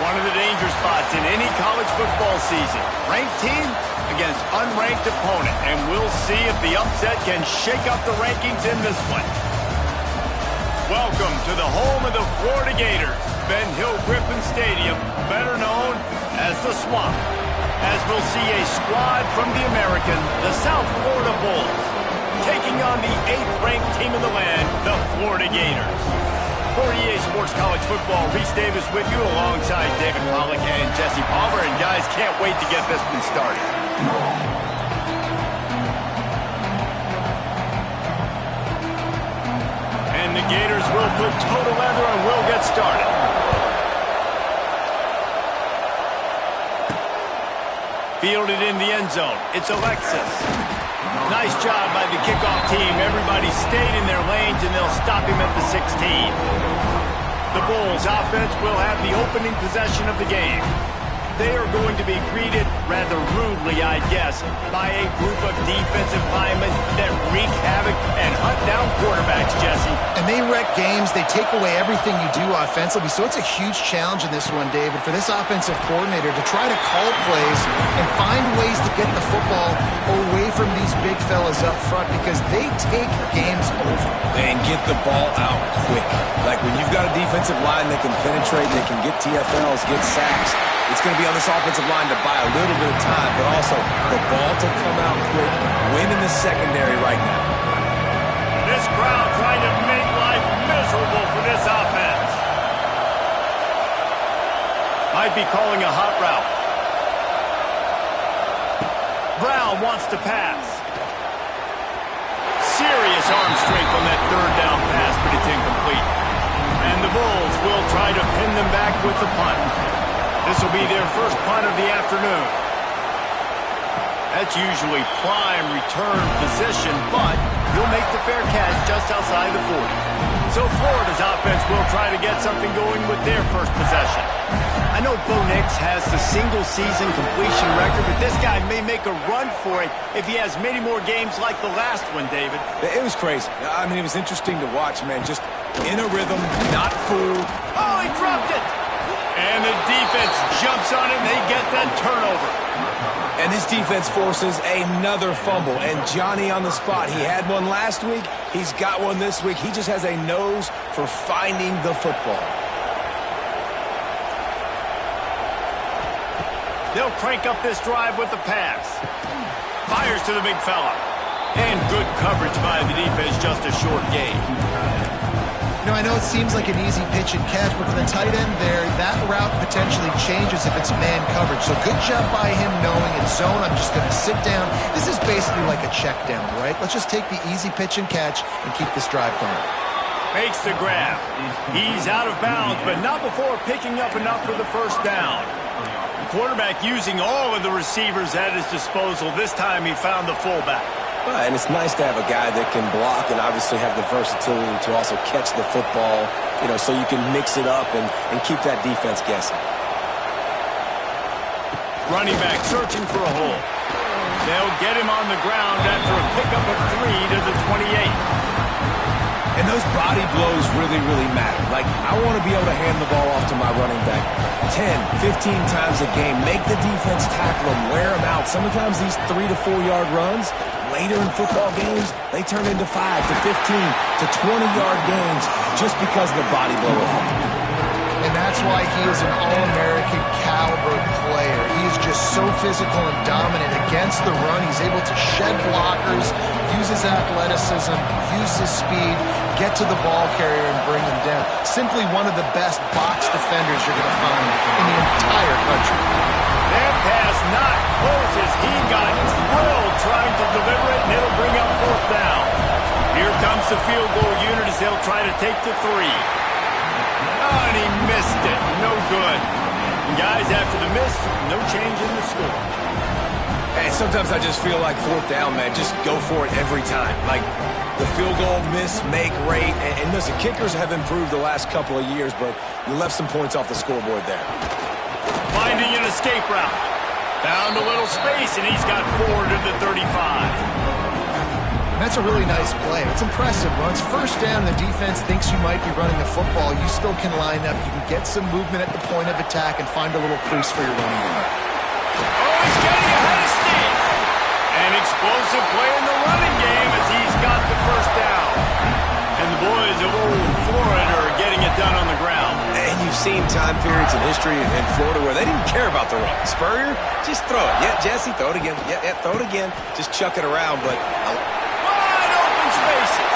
One of the danger spots in any college football season. Ranked team against unranked opponent. And we'll see if the upset can shake up the rankings in this one. Welcome to the home of the Florida Gators, Ben Hill Griffin Stadium, better known as the Swamp. As we'll see a squad from the American, the South Florida Bulls, taking on the 8th-ranked team in the land, the Florida Gators. For EA Sports College Football, Reese Davis with you alongside David Pollack and Jesse Palmer. And guys, can't wait to get this one started. And the Gators will put total leather and will get started. Fielded in the end zone. It's Alexis. Nice job by the kickoff team. Everybody stayed in their lanes, and they'll stop him at the 16. The Bulls offense will have the opening possession of the game. They are going to be greeted rather rudely, I guess, by a group of defensive linemen that wreak havoc and hunt down quarterbacks, Jesse. And they wreck games. They take away everything you do offensively. So it's a huge challenge in this one, David, for this offensive coordinator to try to call plays and find ways to get the football away from these big fellas up front because they take games over. And get the ball out quick. Like when you've got a defensive line that can penetrate, they can get TFLs, get sacks. It's going to be on this offensive line to buy a little bit of time, but also the ball to come out quick, win in the secondary right now. This crowd trying to make life miserable for this offense. Might be calling a hot route. Brown wants to pass. Serious arm strength on that third down pass, but it's incomplete. And the Bulls will try to pin them back with the punt. This will be their first punt of the afternoon. That's usually prime return position, but he'll make the fair catch just outside the 40. So Florida's offense will try to get something going with their first possession. I know Bo Nix has the single-season completion record, but this guy may make a run for it if he has many more games like the last one, David. It was crazy. I mean, it was interesting to watch, man. Just in a rhythm, not fooled. Oh, he dropped it! And the defense jumps on it, and they get that turnover. And this defense forces another fumble. And Johnny on the spot. He had one last week. He's got one this week. He just has a nose for finding the football. They'll crank up this drive with the pass. Fires to the big fella. And good coverage by the defense, just a short gain. You know, I know it seems like an easy pitch and catch, but for the tight end there, that route potentially changes if it's man coverage. So good job by him knowing in zone, I'm just going to sit down. This is basically like a check down, right? Let's just take the easy pitch and catch and keep this drive going. Makes the grab. He's out of bounds, but not before picking up enough for the first down. The quarterback using all of the receivers at his disposal. This time he found the fullback. And it's nice to have a guy that can block and obviously have the versatility to also catch the football, you know, so you can mix it up and keep that defense guessing. Running back searching for a hole. They'll get him on the ground after a pickup of 3 to the 28. And those body blows really, really matter. Like, I want to be able to hand the ball off to my running back 10, 15 times a game. Make the defense tackle them, wear them out. Sometimes these 3 to 4 yard runs, later in football games, they turn into 5 to 15 to 20-yard games just because of the body blow effect. And that's why he is an All-American caliber player. He is just so physical and dominant against the run. He's able to shed blockers, use his athleticism, use his speed, get to the ball carrier and bring him down. Simply one of the best box defenders you're going to find in the entire country. That pass not close as he got drilled trying to deliver it, and it'll bring up fourth down. Here comes the field goal unit as they'll try to take the 3. Oh, and he missed it. No good. And guys, after the miss, no change in the score. Hey, sometimes I just feel like fourth down, man. Just go for it every time. Like, the field goal miss, make rate. And listen, kickers have improved the last couple of years, but you left some points off the scoreboard there. Finding an escape route. Found a little space, and he's got 4 to the 35. And that's a really nice play. It's impressive. Once first down, the defense thinks you might be running the football. You still can line up. You can get some movement at the point of attack and find a little crease for your running game. Oh, he's getting ahead of steam. An explosive play in the running game as he's got the first down. And the boys of old Florida are getting it done on the ground. And you've seen time periods in history in Florida where they didn't care about the run. Spurrier, just throw it. Yeah, Jesse, throw it again. Yeah, throw it again. Just chuck it around, but... Wide open spaces.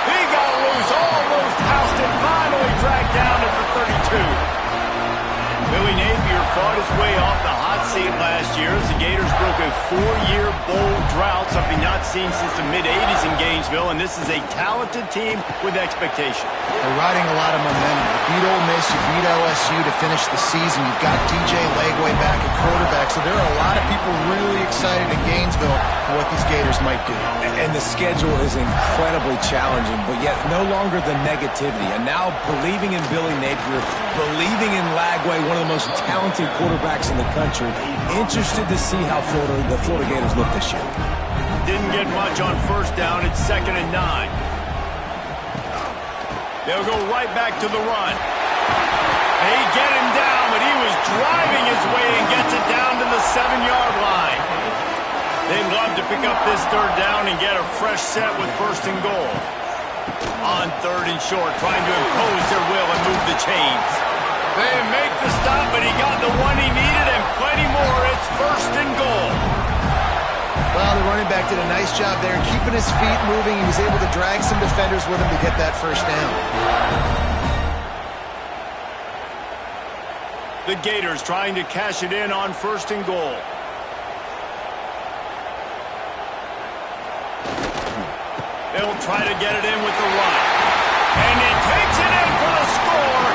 He got loose, almost housed it, finally dragged down at the 32. Billy Napier fought his way off the hot seat last year as the Gators broke a 4-year bowl drought, something not seen since the mid-'80s in Gainesville, and this is a talented team with expectation. They're riding a lot of momentum. You beat Ole Miss, you beat LSU to finish the season. You've got DJ Legway back at quarterback, so there are a lot of people really excited in Gainesville for what these Gators might do. And the schedule is incredibly challenging, but yet no longer the negativity. And now believing in Billy Napier, believing in Lagway, one of the most talented quarterbacks in the country. Interested to see how the Florida Gators look this year. Didn't get much on first down. It's 2nd and 9. They'll go right back to the run. They get him down, but he was driving his way and gets it down to the 7-yard line. They'd love to pick up this third down and get a fresh set with 1st and goal. On 3rd and short, trying to impose their will and move the chains. They make the stop, but he got the one he needed and plenty more. It's 1st and goal. Well, the running back did a nice job there, keeping his feet moving. He was able to drag some defenders with him to get that first down. The Gators trying to cash it in on 1st and goal. They'll try to get it in with the run. And he takes it in for the score.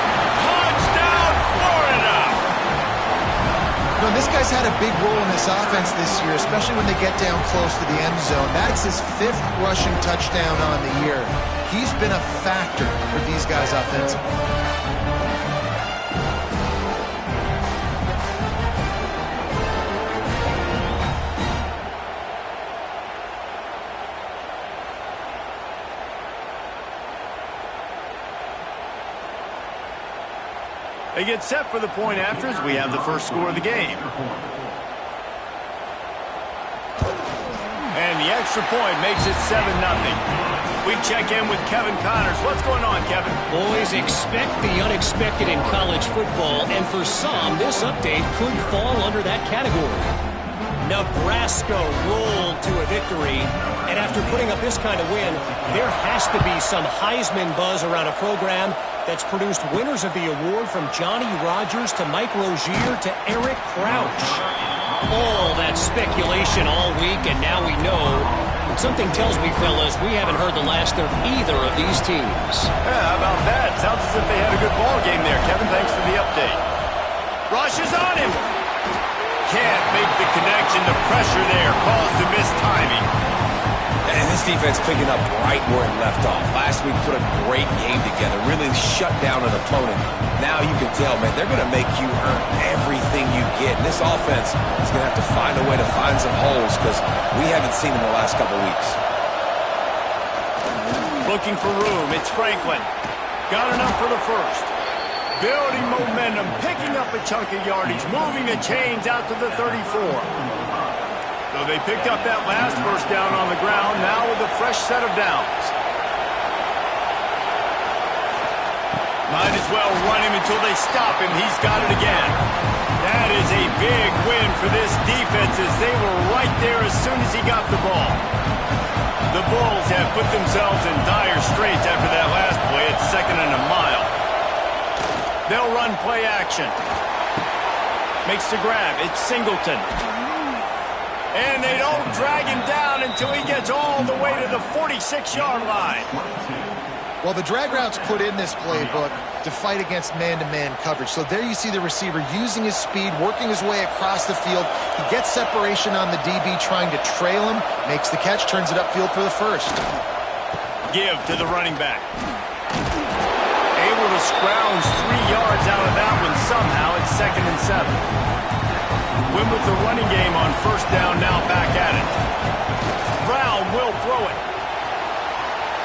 Touchdown, Florida! No, this guy's had a big role in this offense this year, especially when they get down close to the end zone. That's his 5th rushing touchdown on the year. He's been a factor for these guys offensively. They get set for the point after as we have the first score of the game. And the extra point makes it 7-0. We check in with Kevin Connors. What's going on, Kevin? Boys, expect the unexpected in college football, and for some, this update could fall under that category. Nebraska rolled to a victory, and after putting up this kind of win, there has to be some Heisman buzz around a program that's produced winners of the award from Johnny Rodgers to Mike Rozier to Eric Crouch. All that speculation all week, and now we know. Something tells me, fellas, we haven't heard the last of either of these teams. Yeah, how about that? Sounds as if they had a good ball game there. Kevin, thanks for the update. Rush is on him. Can't make the connection. The pressure there caused the missed timing. And this defense picking up right where it left off. Last week put a great game together, really shut down an opponent. Now you can tell, man, they're going to make you earn everything you get. And this offense is going to have to find a way to find some holes because we haven't seen them the last couple weeks. Looking for room. It's Franklin. Got enough for the first. Building momentum, picking up a chunk of yardage, moving the chains out to the 34. So they picked up that last first down on the ground, now with a fresh set of downs. Might as well run him until they stop him. He's got it again. That is a big win for this defense as they were right there as soon as he got the ball. The Bulls have put themselves in dire straits after that last play. It's 2nd and a mile. They'll run play action. Makes the grab. It's Singleton. And they don't drag him down until he gets all the way to the 46-yard line. Well, the drag route's put in this playbook to fight against man-to-man coverage. So there you see the receiver using his speed, working his way across the field. He gets separation on the DB, trying to trail him, makes the catch, turns it upfield for the first. Give to the running back. Able to scrounge 3 yards out of that one somehow. It's 2nd and 7. Win with the running game on first down, now back at it. Brown will throw it.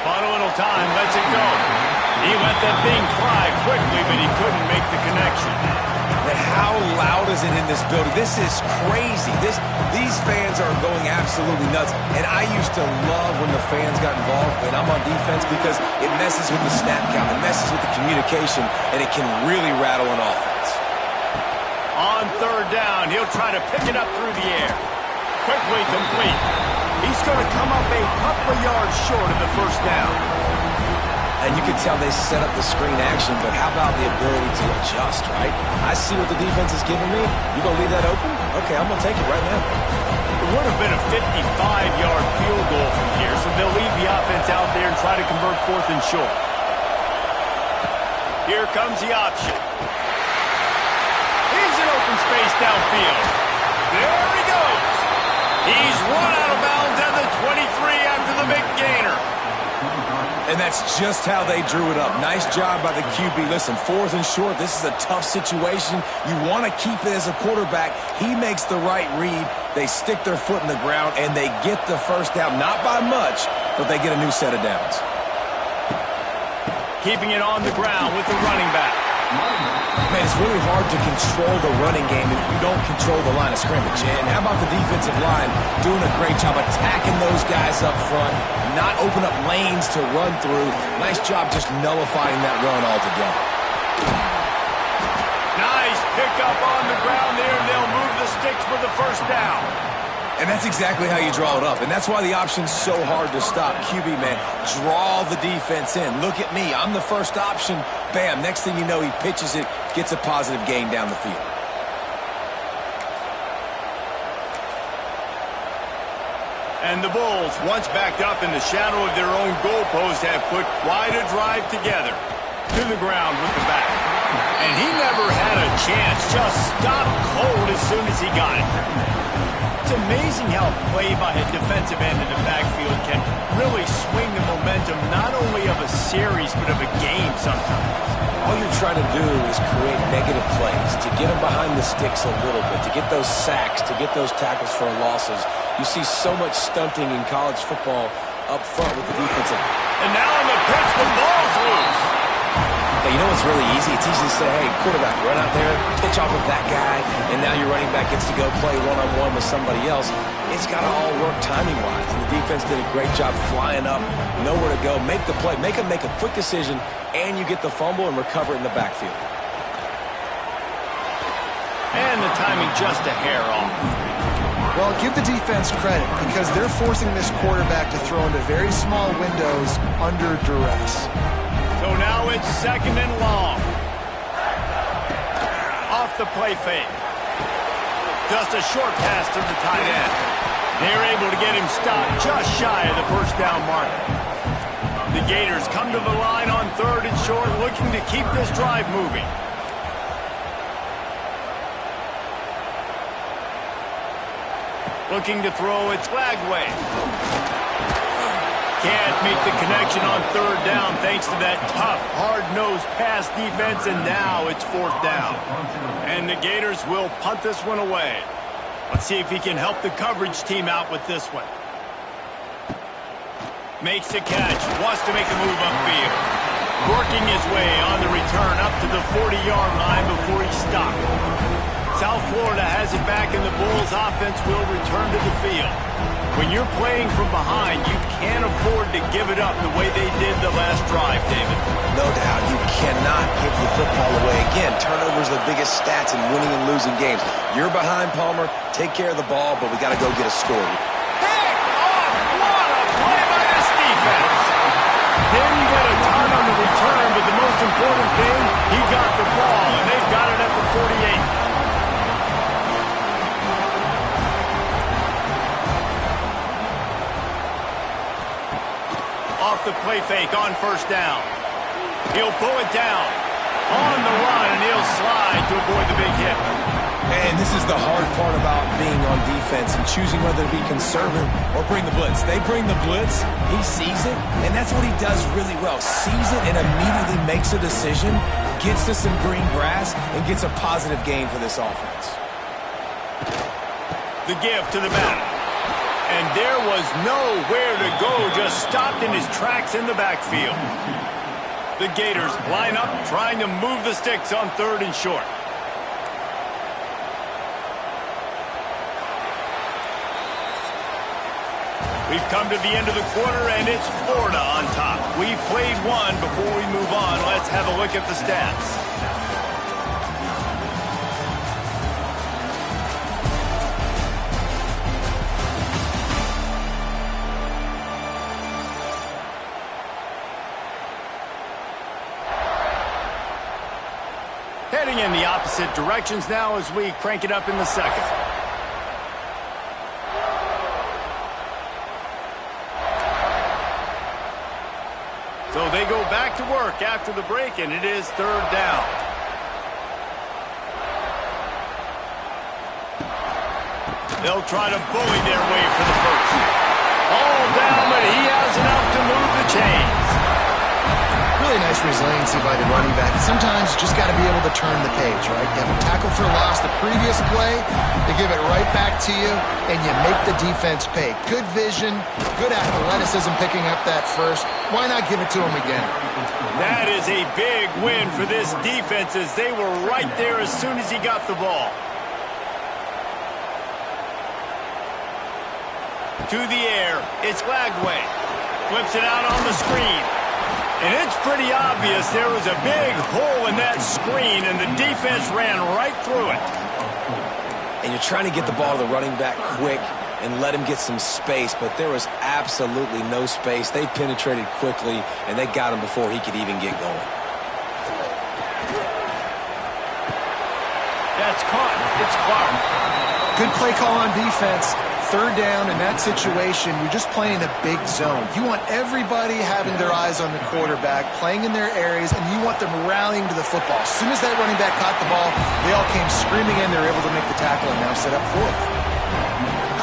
Bought a little time, lets it go. He let that thing fly quickly, but he couldn't make the connection. And how loud is it in this building? This is crazy. These fans are going absolutely nuts. And I used to love when the fans got involved when I'm on defense because it messes with the snap count, it messes with the communication, and it can really rattle an offense. On third down, he'll try to pick it up through the air. Quickly complete. He's going to come up a couple of yards short of the first down. And you can tell they set up the screen action, but how about the ability to adjust, right? I see what the defense is giving me. You going to leave that open? Okay, I'm going to take it right now. It would have been a 55-yard field goal from here, so they'll leave the offense out there and try to convert fourth and short. Here comes the option. He's in open space downfield. There he goes. He's run out of bounds at the 23 after the big gainer. And that's just how they drew it up. Nice job by the QB. Listen, fourth and short, this is a tough situation. You want to keep it as a quarterback. He makes the right read. They stick their foot in the ground, and they get the first down. Not by much, but they get a new set of downs. Keeping it on the ground with the running back. Man, it's really hard to control the running game if you don't control the line of scrimmage. And how about the defensive line doing a great job attacking those guys up front, not open up lanes to run through. Nice job just nullifying that run altogether. Nice pickup on the ground there. They'll move the sticks for the first down. And that's exactly how you draw it up. And that's why the option's so hard to stop. QB, man, draw the defense in. Look at me. I'm the first option. Bam. Next thing you know, he pitches it, gets a positive gain down the field. And the Bulls, once backed up in the shadow of their own goalpost, have put quite a drive together. To the ground with the back. And he never had a chance. Just stopped cold as soon as he got it. It's amazing how play by a defensive end in the backfield can really swing the momentum not only of a series but of a game sometimes. All you're trying to do is create negative plays, to get them behind the sticks a little bit, to get those sacks, to get those tackles for losses. You see so much stunting in college football up front with the defensive. And now on the pitch, the ball's loose. Hey, you know what's really easy? It's easy to say, hey, quarterback, run out there, pitch off of that guy, and now your running back gets to go play one-on-one with somebody else. It's got to all work timing-wise, and the defense did a great job flying up, nowhere to go, make the play, make a quick decision, and you get the fumble and recover it in the backfield. And the timing just a hair off. Well, give the defense credit because they're forcing this quarterback to throw into very small windows under duress. So now it's second and long. Off the play fake. Just a short pass to the tight end. They're able to get him stopped just shy of the first down marker. The Gators come to the line on third and short, looking to keep this drive moving. Looking to throw it flag way. Can't make the connection on third down thanks to that tough, hard-nosed pass defense, and now it's fourth down. And the Gators will punt this one away. Let's see if he can help the coverage team out with this one. Makes the catch, wants to make a move upfield. Working his way on the return up to the 40-yard line before he stopped. South Florida has it back, and the Bulls offense will return to the field. When you're playing from behind, you can't afford to give it up the way they did the last drive, David. No doubt, you cannot give the football away. Again, turnovers are the biggest stats in winning and losing games. You're behind, Palmer, take care of the ball, but we got to go get a score. Pick off! What a play by this defense! Didn't get a ton on the return, but the most important thing, he got the ball, and they've got it at the 48. Off the play fake on first down. He'll pull it down. On the run, and he'll slide to avoid the big hit. And this is the hard part about being on defense and choosing whether to be conservative or bring the blitz. They bring the blitz, he sees it, and that's what he does really well. Sees it and immediately makes a decision, gets to some green grass, and gets a positive gain for this offense. The give to the back. And there was nowhere to go, just stopped in his tracks in the backfield. The Gators line up, trying to move the sticks on 3rd and short. We've come to the end of the quarter, and it's Florida on top. We've played one. Before we move on, let's have a look at the stats. Heading in the opposite directions now as we crank it up in the second. So they go back to work after the break, and it is 3rd down. They'll try to bully their way for the first. All down, but he has enough to move the chains. Really nice resiliency by the running back. Sometimes you just got to be able to turn the page, right? You have a tackle for loss the previous play, they give it right back to you, and you make the defense pay. Good vision, good athleticism picking up that first. Why not give it to him again? That is a big win for this defense as they were right there as soon as he got the ball. To the air, it's Lagway. Flips it out on the screen. And it's pretty obvious there was a big hole in that screen, and the defense ran right through it. And you're trying to get the ball to the running back quick and let him get some space, but there was absolutely no space. They penetrated quickly, and they got him before he could even get going. That's caught. It's Clark. Good play call on defense. 3rd down in that situation, you're just playing a big zone. You want everybody having their eyes on the quarterback, playing in their areas, and you want them rallying to the football. As soon as that running back caught the ball, they all came screaming in. They were able to make the tackle and now set up 4th.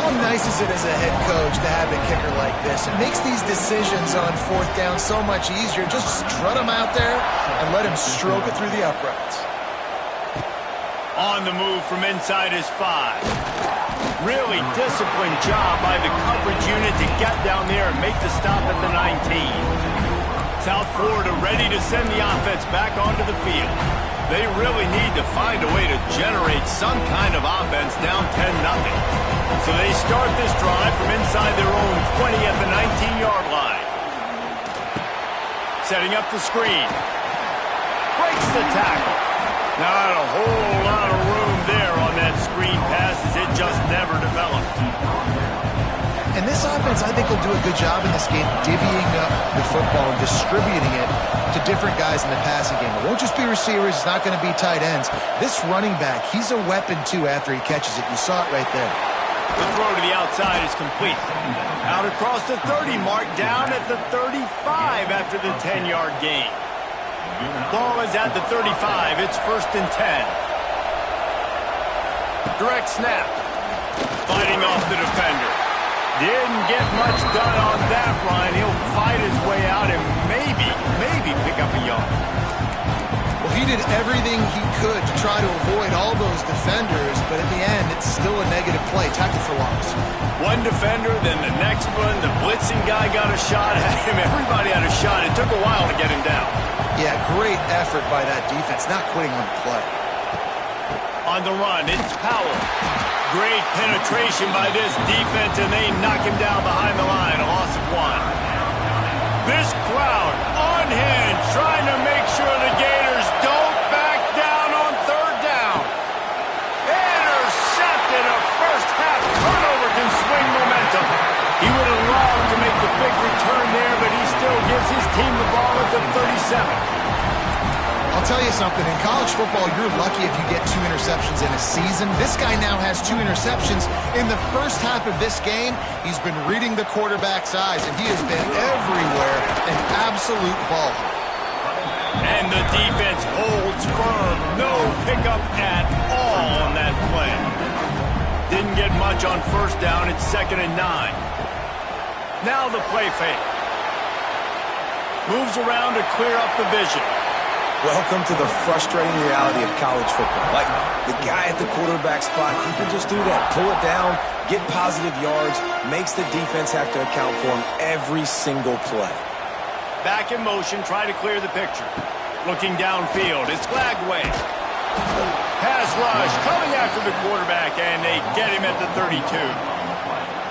How nice is it as a head coach to have a kicker like this? It makes these decisions on 4th down so much easier. Just strut him out there and let him stroke it through the uprights. On the move from inside his 5. Really disciplined job by the coverage unit to get down there and make the stop at the 19. South Florida ready to send the offense back onto the field. They really need to find a way to generate some kind of offense down 10-0. So they start this drive from inside their own 20 at the 19-yard line. Setting up the screen. Breaks the tackle. Not a whole lot of room there on that screen pass as it just never developed. And this offense, I think, will do a good job in this game divvying up the football and distributing it to different guys in the passing game. It won't just be receivers. It's not going to be tight ends. This running back, he's a weapon, too, after he catches it. You saw it right there. The throw to the outside is complete. Out across the 30 mark, down at the 35 after the 10-yard gain. Ball is at the 35. It's 1st and 10. Direct snap. Fighting off the defender. Didn't get much done on that run. He'll fight his way out and maybe pick up a yard. Well, he did everything he could to try to avoid all those defenders, but in the end, it's still a negative play. Tackle for loss. One defender, then the next one. The blitzing guy got a shot at him. Everybody had a shot. It took a while to get him down. Yeah, great effort by that defense, not quitting on the play. On the run, it's Powell. Great penetration by this defense, and they knock him down behind the line. A loss of 1. This crowd unhinged, trying to make sure the Gators don't back down on 3rd down. Intercepted. A first-half turnover can swing momentum. He would have loved to make the big return there, but he still gives his team the ball at the 37. I'll tell you something, in college football, you're lucky if you get 2 interceptions in a season. This guy now has 2 interceptions. In the first half of this game, he's been reading the quarterback's eyes, and he has been everywhere, an absolute ball. And the defense holds firm. No pickup at all on that play. Didn't get much on 1st down. It's 2nd and 9. Now the play fake. Moves around to clear up the vision. Welcome to the frustrating reality of college football. Like, the guy at the quarterback spot, he can just do that. Pull it down, get positive yards, makes the defense have to account for him every single play. Back in motion, try to clear the picture. Looking downfield, it's Glagway. Pass rush, coming after the quarterback, and they get him at the 32.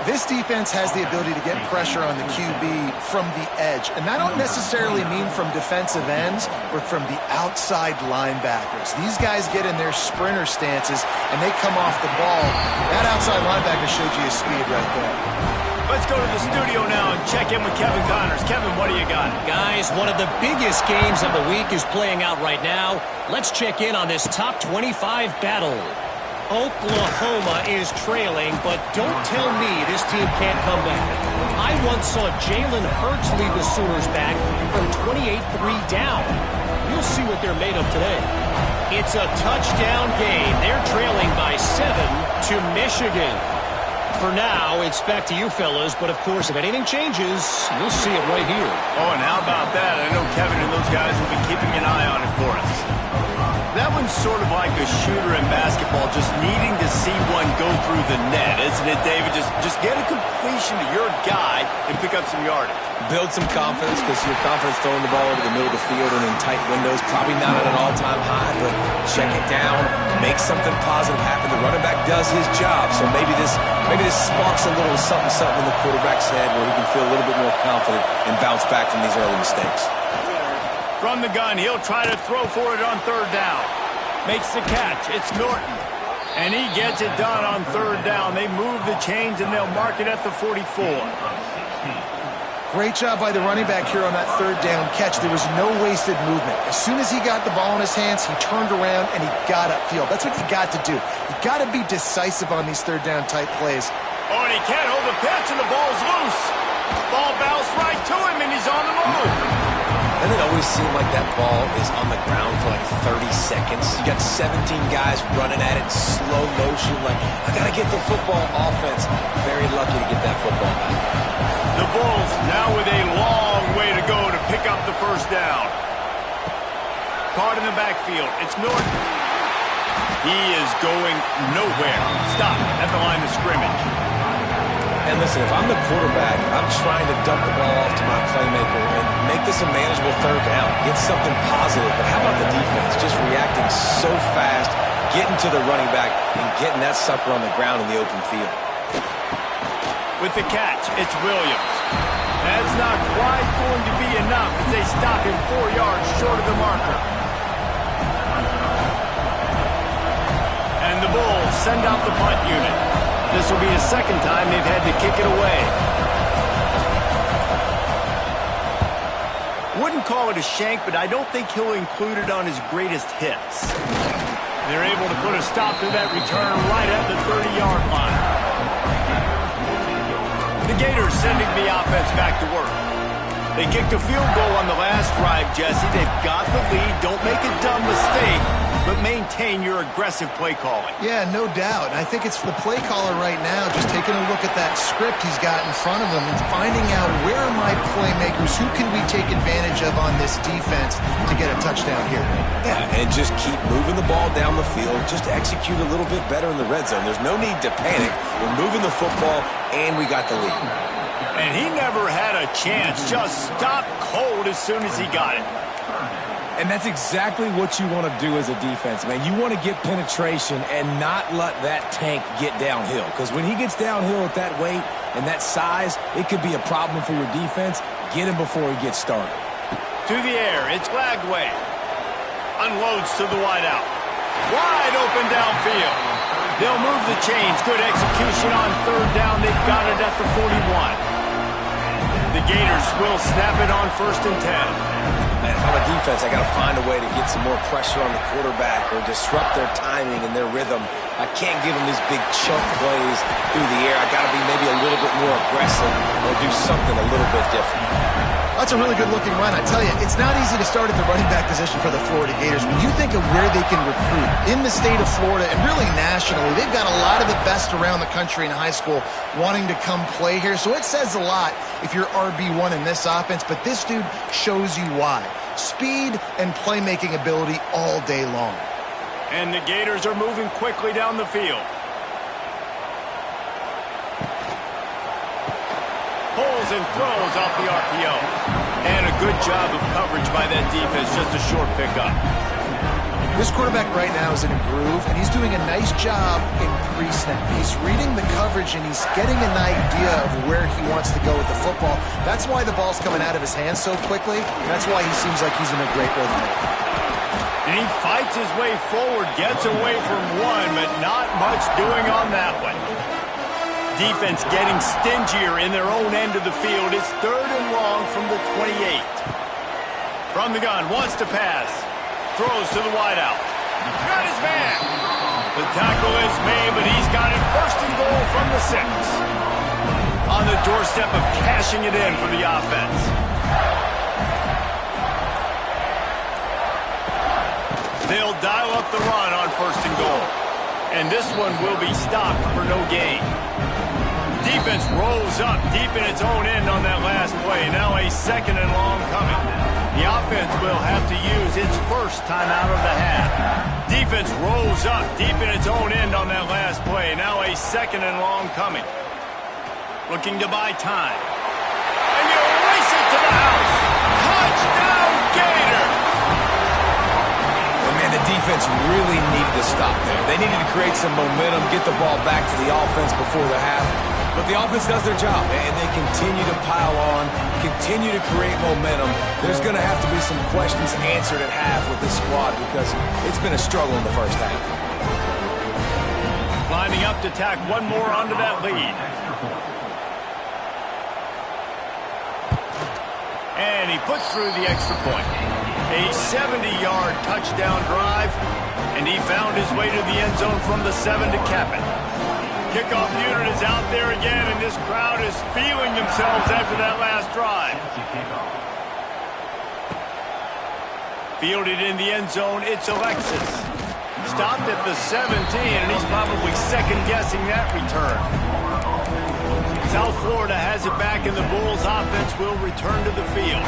This defense has the ability to get pressure on the QB from the edge. And I don't necessarily mean from defensive ends, but from the outside linebackers. These guys get in their sprinter stances, and they come off the ball. That outside linebacker showed you his speed right there. Let's go to the studio now and check in with Kevin Connors. Kevin, what do you got? Guys, one of the biggest games of the week is playing out right now. Let's check in on this top 25 battle. Oklahoma is trailing, but don't tell me this team can't come back. I once saw Jalen Hurts lead the Sooners back from 28-3 down. We'll see what they're made of today. It's a touchdown game. They're trailing by 7 to Michigan. For now, it's back to you fellas, but of course, if anything changes, you'll see it right here. Oh, and how about that? I know Kevin and those guys will be keeping an eye on it for us. That one's sort of like a shooter in basketball, just needing to see one go through the net, isn't it, David? Just get a completion to your guy and pick up some yardage. Build some confidence, because your confidence throwing the ball over the middle of the field and in tight windows, probably not at an all-time high, but check it down, make something positive happen. The running back does his job, so maybe this sparks a little something in the quarterback's head where he can feel a little bit more confident and bounce back from these early mistakes. From the gun, he'll try to throw for it on third down. Makes the catch. It's Norton. And he gets it done on third down. They move the chains, and they'll mark it at the 44. Great job by the running back here on that third down catch. There was no wasted movement. As soon as he got the ball in his hands, he turned around and he got upfield. That's what you got to do. You got to be decisive on these third down type plays. Oh, and he can't hold the pitch, and the ball's loose. Ball bounced right to him, and he's on the move. Doesn't it always seem like that ball is on the ground for like 30 seconds? You got 17 guys running at it in slow motion. Like, I got to get the football. Offense, very lucky to get that football back. The Bulls now with a long way to go to pick up the first down. Caught in the backfield. It's Norton. He is going nowhere. Stop at the line of scrimmage. And listen, if I'm the quarterback, I'm trying to dump the ball off to my playmaker and make this a manageable third down. Get something positive. But how about the defense? Just reacting so fast, getting to the running back, and getting that sucker on the ground in the open field. With the catch, it's Williams. That's not quite going to be enough as they stop him 4 yards short of the marker. And the Bulls send out the punt unit. This will be the second time they've had to kick it away. Wouldn't call it a shank, but I don't think he'll include it on his greatest hits. They're able to put a stop to that return right at the 30-yard line. The Gators sending the offense back to work. They kicked a field goal on the last drive, Jesse. They've got the lead. Don't make a dumb mistake, but maintain your aggressive play calling. Yeah, no doubt. And I think it's the play caller right now just taking a look at that script he's got in front of him and finding out where are my playmakers, who can we take advantage of on this defense to get a touchdown here. Yeah, and just keep moving the ball down the field. Just execute a little bit better in the red zone. There's no need to panic. We're moving the football, and we got the lead. And he never had a chance. Just stopped cold as soon as he got it. And that's exactly what you want to do as a defense, man. You want to get penetration and not let that tank get downhill. Because when he gets downhill at that weight and that size, it could be a problem for your defense. Get him before he gets started. To the air, it's Glagway. Unloads to the wideout. Wide open downfield. They'll move the chains. Good execution on third down. They've got it at the 41. The Gators will snap it on 1st and 10. Man, if I'm a defense, I got to find a way to get some more pressure on the quarterback or disrupt their timing and their rhythm. I can't give them these big chunk plays through the air. I got to be maybe a little bit more aggressive or do something a little bit different. That's a really good-looking run. I tell you, it's not easy to start at the running back position for the Florida Gators. When you think of where they can recruit in the state of Florida and really nationally, they've got a lot of the best around the country in high school wanting to come play here. So it says a lot if you're RB1 in this offense, but this dude shows you why. Speed and playmaking ability all day long. And the Gators are moving quickly down the field. Pulls and throws off the RPO. And a good job of coverage by that defense, just a short pickup. This quarterback right now is in a groove, and he's doing a nice job in pre-snap. He's reading the coverage, and he's getting an idea of where he wants to go with the football. That's why the ball's coming out of his hands so quickly, and that's why he seems like he's in a great rhythm. And he fights his way forward, gets away from one, but not much doing on that one. Defense getting stingier in their own end of the field. It's 3rd and long from the 28. From the gun, wants to pass. Throws to the wideout. Got his man. The tackle is made, but he's got it 1st and goal from the 6. On the doorstep of cashing it in for the offense. They'll dial up the run on 1st and goal. And this one will be stopped for no gain. Defense rolls up deep in its own end on that last play. Now a 2nd and long coming. The offense will have to use its first timeout of the half. Defense rolls up deep in its own end on that last play. Now a 2nd and long coming. Looking to buy time. And you race it to the house. Touchdown, Gator! Well, man, the defense really needed to stop there. They needed to create some momentum, get the ball back to the offense before the half. But the offense does their job, and they continue to pile on, continue to create momentum. There's going to have to be some questions answered at half with this squad because it's been a struggle in the first half. Lining up to tack one more onto that lead. And he puts through the extra point. A 70-yard touchdown drive, and he found his way to the end zone from the 7 to cap it. Kickoff unit is out there again, and this crowd is feeling themselves after that last drive. Fielded in the end zone, it's Alexis. Stopped at the 17, and he's probably second-guessing that return. South Florida has it back, and the Bulls offense will return to the field.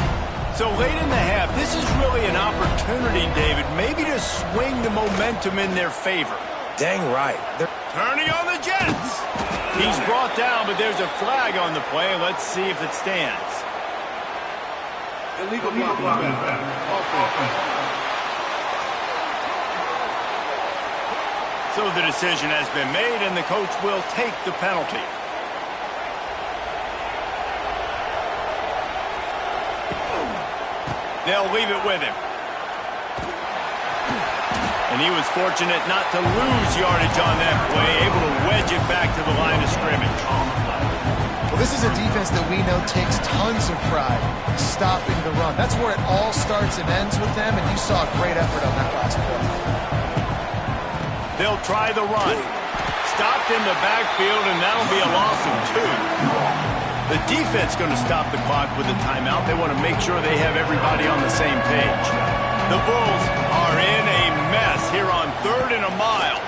So late in the half, this is really an opportunity, David, maybe to swing the momentum in their favor. Dang right. Turning on the Jets. He's brought down, but there's a flag on the play. Let's see if it stands. Illegal block. So the decision has been made, and the coach will take the penalty. They'll leave it with him. And he was fortunate not to lose yardage on that play, able to wedge it back to the line of scrimmage. Well, this is a defense that we know takes tons of pride stopping the run. That's where it all starts and ends with them, and you saw a great effort on that last play. They'll try the run. Stopped in the backfield, and that'll be a loss of 2. The defense going to stop the clock with a timeout. They want to make sure they have everybody on the same page. The Bulls are in a mess here on 3rd and a mile.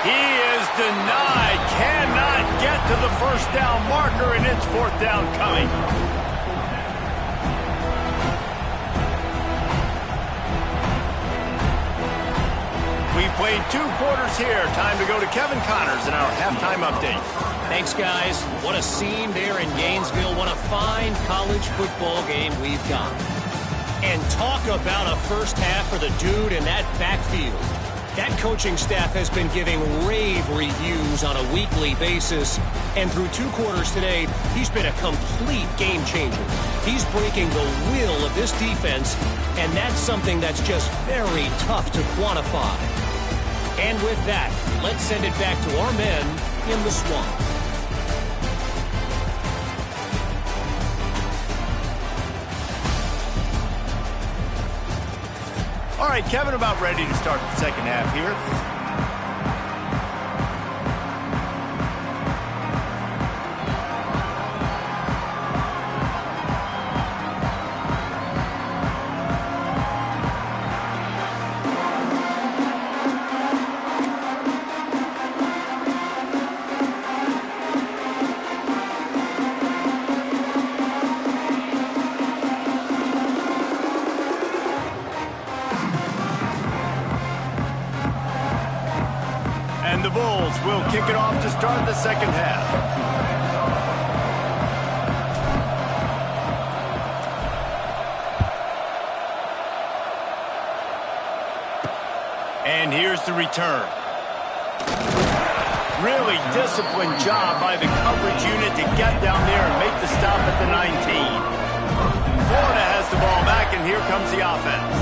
He is denied. Cannot get to the first down marker, and it's 4th down coming. We played 2 quarters here. Time to go to Kevin Connors in our halftime update. Thanks, guys. What a scene there in Gainesville. What a fine college football game we've got. And talk about a first half for the dude in that backfield. That coaching staff has been giving rave reviews on a weekly basis. And through 2 quarters today, he's been a complete game changer. He's breaking the will of this defense, and that's something that's just very tough to quantify. And with that, let's send it back to our men in the swamp. All right, Kevin, about ready to start the second half here. And the Bulls will kick it off to start the second half. And here's the return. Really disciplined job by the coverage unit to get down there and make the stop at the 19. Florida has the ball back, and here comes the offense.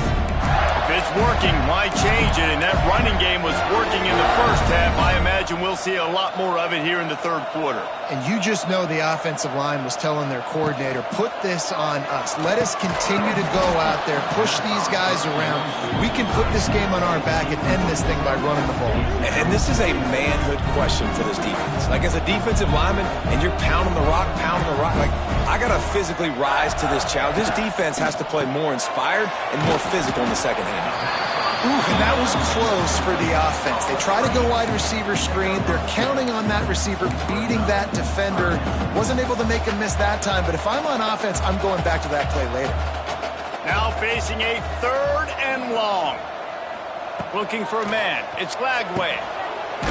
If it's working, why change it? And that running game was working in the first half. I imagine we'll see a lot more of it here in the third quarter. And you just know the offensive line was telling their coordinator, put this on us. Let us continue to go out there, push these guys around. We can put this game on our back and end this thing by running the ball. And this is a manhood question for this defense. Like, as a defensive lineman, and you're pounding the rock, like, I got to physically rise to this challenge. This defense has to play more inspired and more physical in the second half. And that was close for the offense. They try to go wide receiver screen. They're counting on that receiver beating that defender. Wasn't able to make him miss that time, but if I'm on offense, I'm going back to that play later. Now facing a 3rd and long. Looking for a man. It's Glagway.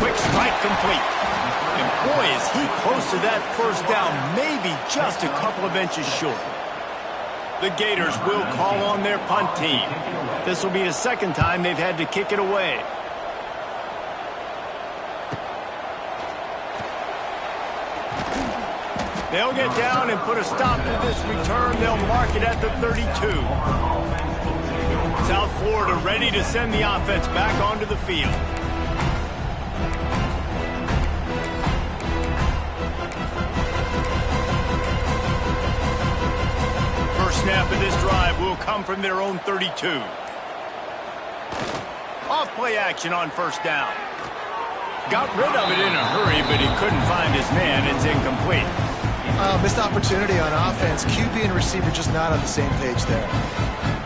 Quick strike complete. And boy, is he close to that first down, maybe just a couple of inches short. The Gators will call on their punt team. This will be the second time they've had to kick it away. They'll get down and put a stop to this return. They'll mark it at the 32. South Florida ready to send the offense back onto the field. Snap of this drive will come from their own 32. Off-play action on first down. Got rid of it in a hurry, but he couldn't find his man. It's incomplete. Missed opportunity on offense. QB and receiver just not on the same page there.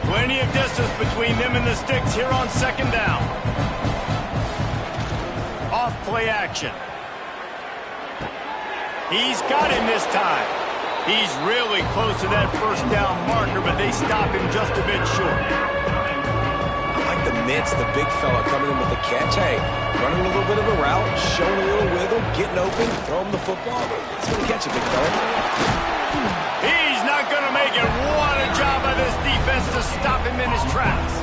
Plenty of distance between them and the sticks here on second down. Off-play action. He's got him this time. He's really close to that first down marker, but they stop him just a bit short. I like the mitts, the big fella coming in with the catch. Hey, running a little bit of a route, showing a little wiggle, getting open, throw him the football. It's going to catch it, big fella. He's not going to make it. What a job by this defense to stop him in his tracks.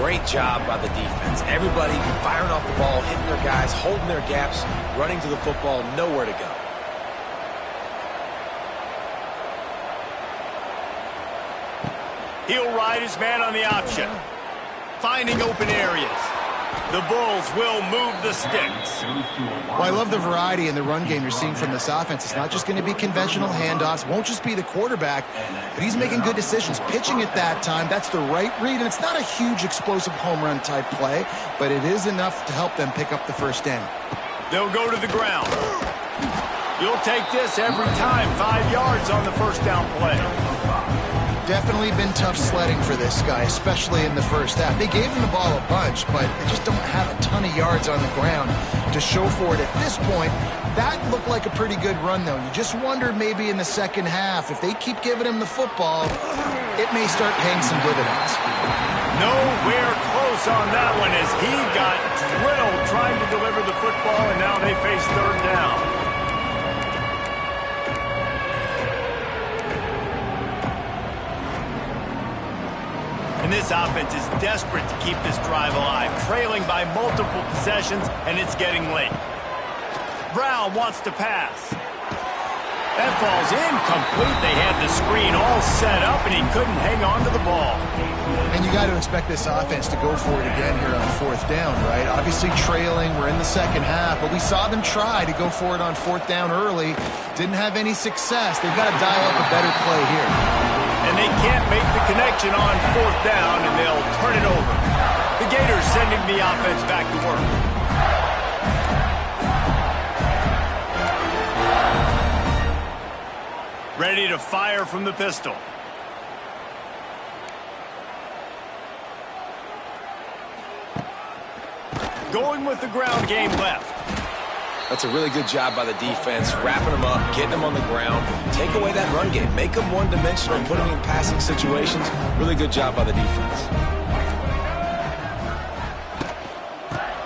Great job by the defense. Everybody firing off the ball, hitting their guys, holding their gaps, running to the football, nowhere to go. He'll ride his man on the option. Finding open areas. The Bulls will move the sticks. Well, I love the variety in the run game you're seeing from this offense. It's not just going to be conventional handoffs. Won't just be the quarterback, but he's making good decisions. Pitching at that time, that's the right read, and it's not a huge explosive home run type play, but it is enough to help them pick up the first down. They'll go to the ground. You'll take this every time. 5 yards on the first down play. Definitely been tough sledding for this guy, especially in the first half. They gave him the ball a bunch, but they just don't have a ton of yards on the ground to show for it at this point. That looked like a pretty good run, though. You just wonder maybe in the second half, if they keep giving him the football, it may start paying some dividends. Nowhere close on that one as he got drilled trying to deliver the football, and now they face third down. And this offense is desperate to keep this drive alive, trailing by multiple possessions, and it's getting late. Brown wants to pass. That ball's incomplete. They had the screen all set up, and he couldn't hang on to the ball. And you got to expect this offense to go for it again here on fourth down, right? Obviously trailing, we're in the second half, but we saw them try to go for it on fourth down early. Didn't have any success. They've got to dial up a better play here. And they can't make the connection on fourth down, and they'll turn it over. The Gators sending the offense back to work. Ready to fire from the pistol. Going with the ground game left. That's a really good job by the defense, wrapping them up, getting them on the ground. Take away that run game. Make them one-dimensional, put them in passing situations. Really good job by the defense.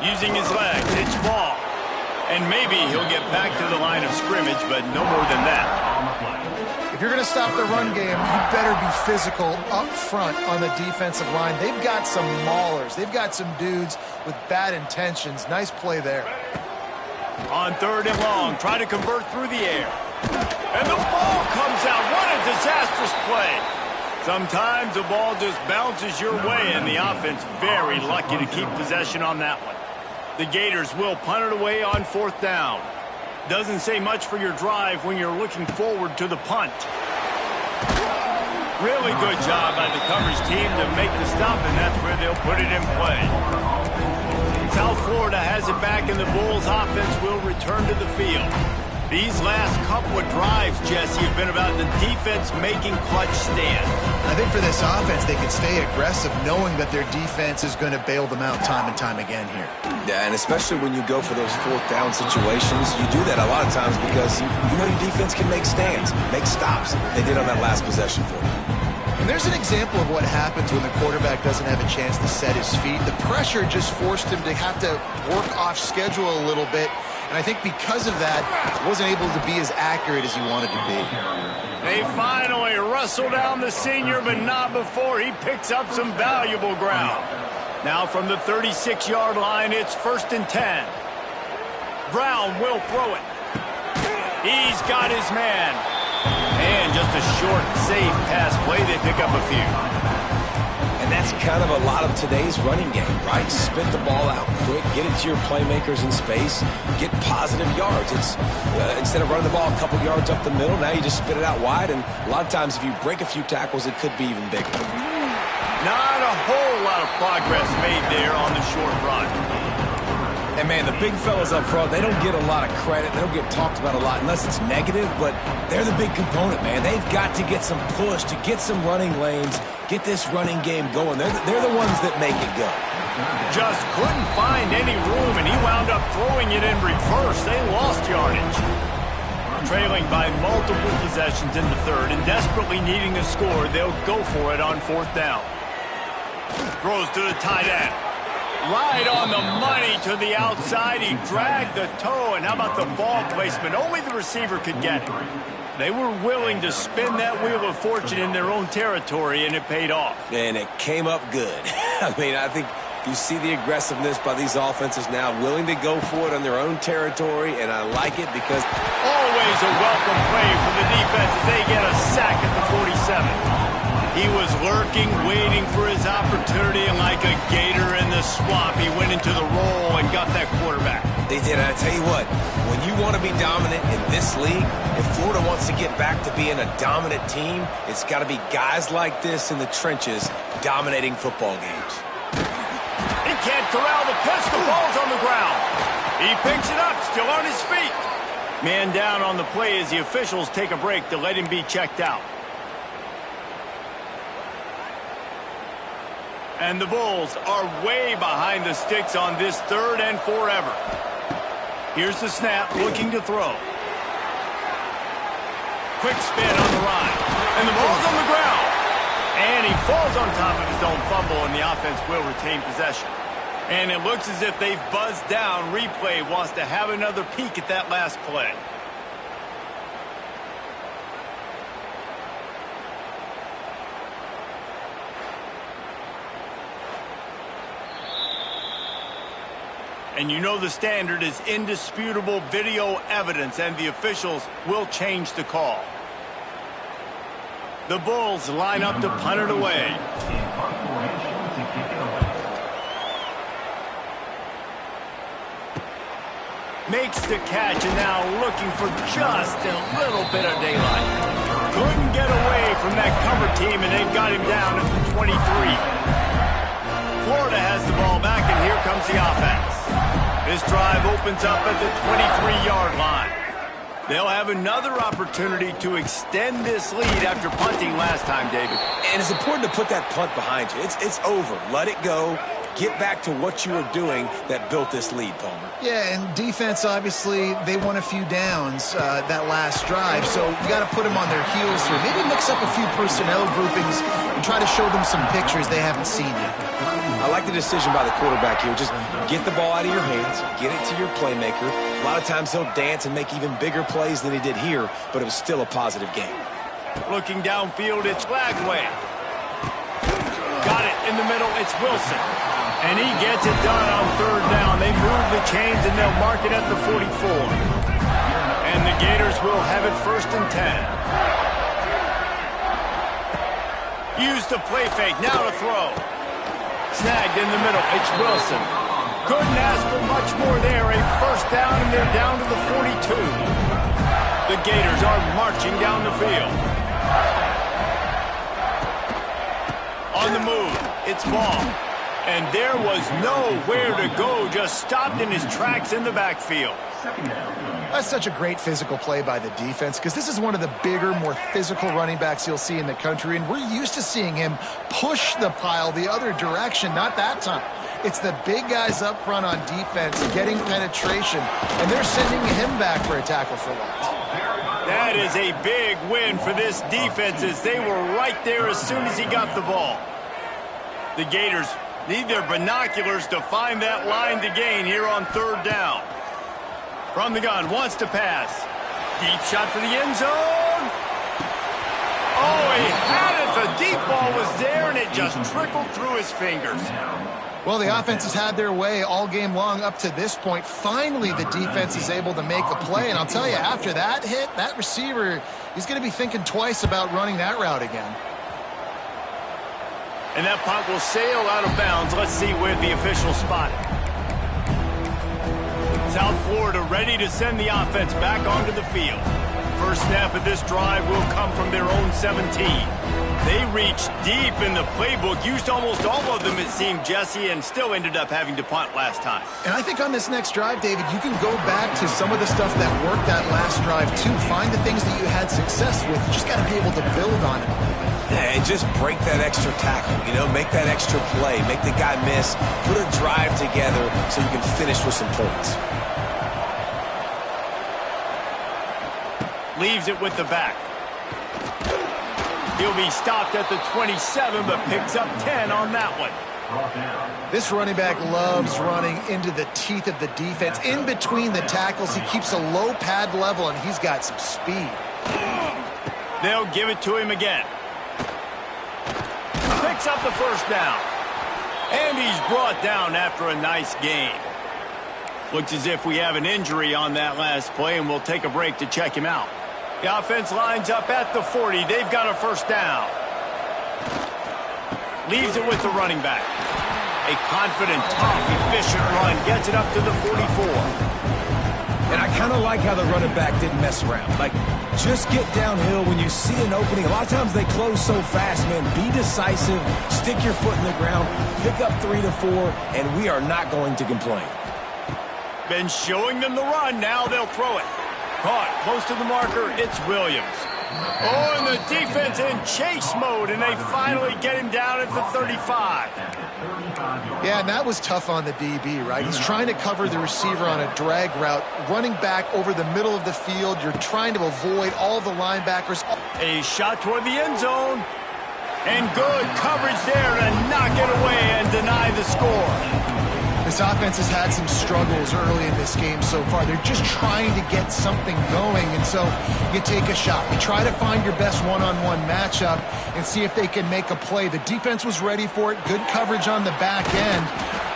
Using his legs, it's ball. And maybe he'll get back to the line of scrimmage, but no more than that. If you're going to stop the run game, you better be physical up front on the defensive line. They've got some maulers. They've got some dudes with bad intentions. Nice play there. On 3rd and long, try to convert through the air. And the ball comes out. What a disastrous play. Sometimes the ball just bounces your way, and the offense very lucky to keep possession on that one. The Gators will punt it away on 4th down. Doesn't say much for your drive when you're looking forward to the punt. Really good job by the coverage team to make the stop, and that's where they'll put it in play. South Florida has it back, and the Bulls offense will return to the field. These last couple of drives, Jesse, have been about the defense making clutch stands. I think for this offense, they can stay aggressive knowing that their defense is going to bail them out time and time again here. Yeah, and especially when you go for those 4th down situations, you do that a lot of times because you know your defense can make stands, make stops. They did on that last possession for you. And there's an example of what happens when the quarterback doesn't have a chance to set his feet. The pressure just forced him to have to work off schedule a little bit. And I think because of that, he wasn't able to be as accurate as he wanted to be. They finally wrestle down the senior, but not before he picks up some valuable ground. Now from the 36-yard line, it's 1st and 10. Brown will throw it. He's got his man. And just a short, safe pass play. They pick up a few. And that's kind of a lot of today's running game, right? Spit the ball out quick, get it to your playmakers in space, get positive yards. It's instead of running the ball a couple yards up the middle, now you just spit it out wide, and a lot of times if you break a few tackles, it could be even bigger. Not a whole lot of progress made there on the short run. And, man, the big fellas up front, they don't get a lot of credit. They don't get talked about a lot unless it's negative, but they're the big component, man. They've got to get some push, to get some running lanes, get this running game going. They're the ones that make it go. Just couldn't find any room, and he wound up throwing it in reverse. They lost yardage. Trailing by multiple possessions in the 3rd and desperately needing a score, they'll go for it on 4th down. Throws to the tight end. Right on the money to the outside. He dragged the toe, and how about the ball placement? Only the receiver could get it. They were willing to spin that wheel of fortune in their own territory, and it paid off. And it came up good. I mean, I think you see the aggressiveness by these offenses now, willing to go for it on their own territory, and I like it because always a welcome play for the defense as they get a sack at the 47. He was lurking, waiting for his opportunity, and like a gator in the swamp, he went into the roll and got that quarterback. They did, and I tell you what, when you want to be dominant in this league, if Florida wants to get back to being a dominant team, it's got to be guys like this in the trenches dominating football games. He can't corral the pitch, the ball's on the ground. He picks it up, still on his feet. Man down on the play as the officials take a break to let him be checked out. And the Bulls are way behind the sticks on this 3rd and forever. Here's the snap, looking to throw. Quick spin on the run. And the ball's on the ground. And he falls on top of his own fumble, and the offense will retain possession. And it looks as if they've buzzed down. Replay wants to have another peek at that last play. And you know the standard is indisputable video evidence, and the officials will change the call. The Bulls line up to punt it away. Makes the catch, and now looking for just a little bit of daylight. Couldn't get away from that cover team, and they've got him down at the 23. Florida has the ball back, and here comes the offense. This drive opens up at the 23-yard line. They'll have another opportunity to extend this lead after punting last time, David. And it's important to put that punt behind you. It's over. Let it go. Get back to what you were doing that built this lead, Palmer. Yeah, and defense, obviously, they won a few downs that last drive, so you got to put them on their heels here. Maybe mix up a few personnel groupings and try to show them some pictures they haven't seen yet. I like the decision by the quarterback here. Just get the ball out of your hands, get it to your playmaker. A lot of times he'll dance and make even bigger plays than he did here, but it was still a positive game. Looking downfield, it's Flagway. Got it in the middle, it's Wilson. And he gets it done on third down. They move the chains and they'll mark it at the 44. And the Gators will have it 1st and 10. Use the play fake, now to throw. Snagged in the middle, it's Wilson. Couldn't ask for much more there. A 1st down, and they're down to the 42. The Gators are marching down the field. On the move, it's Ball. And there was nowhere to go, just stopped in his tracks in the backfield. That's such a great physical play by the defense because this is one of the bigger, more physical running backs you'll see in the country, and we're used to seeing him push the pile the other direction. Not that time. It's the big guys up front on defense getting penetration, and they're sending him back for a tackle for loss. That is a big win for this defense as they were right there as soon as he got the ball. The Gators need their binoculars to find that line to gain here on 3rd down. From the gun, wants to pass. Deep shot for the end zone. Oh, he had it. The deep ball was there, and it just trickled through his fingers. Well, the offense has had their way all game long up to this point. Finally, the defense is able to make a play, and I'll tell you, after that hit, that receiver, he's going to be thinking twice about running that route again. And that punt will sail out of bounds. Let's see where the officials spot it. South Florida ready to send the offense back onto the field. First snap of this drive will come from their own 17. They reached deep in the playbook, used almost all of them, it seemed, Jesse, and still ended up having to punt last time. And I think on this next drive, David, you can go back to some of the stuff that worked that last drive, too. Find the things that you had success with. You just got to be able to build on it. Yeah, and just break that extra tackle, make that extra play, make the guy miss, put a drive together so you can finish with some points. Leaves it with the back. He'll be stopped at the 27, but picks up 10 on that one. This running back loves running into the teeth of the defense. In between the tackles, he keeps a low pad level, and he's got some speed. They'll give it to him again. Picks up the 1st down. And he's brought down after a nice gain. Looks as if we have an injury on that last play, and we'll take a break to check him out. The offense lines up at the 40. They've got a 1st down. Leaves it with the running back. A confident, tough, efficient run. Gets it up to the 44. And I kind of like how the running back didn't mess around. Just get downhill when you see an opening. A lot of times they close so fast, man. Be decisive. Stick your foot in the ground. Pick up 3 to 4, and we are not going to complain. Been showing them the run. Now they'll throw it. Caught close to the marker. It's Williams. Oh, and the defense in chase mode, and they finally get him down at the 35. Yeah, and that was tough on the DB, right? He's trying to cover the receiver on a drag route, running back over the middle of the field. You're trying to avoid all the linebackers. A shot toward the end zone. And good coverage there to knock it away and deny the score. This offense has had some struggles early in this game so far. They're just trying to get something going, and so you take a shot. You try to find your best one-on-one matchup and see if they can make a play. The defense was ready for it. Good coverage on the back end.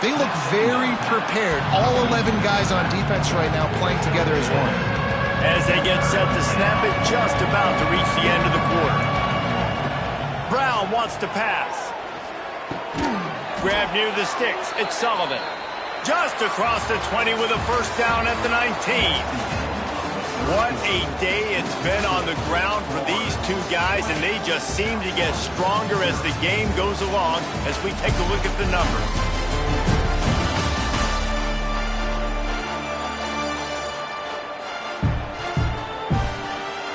They look very prepared. All 11 guys on defense right now playing together as one. As they get set to snap it, just about to reach the end of the quarter. Brown wants to pass. Grab near the sticks. It's Sullivan. Just across the 20 with a 1st down at the 19. What a day it's been on the ground for these two guys, and they just seem to get stronger as the game goes along as we take a look at the numbers.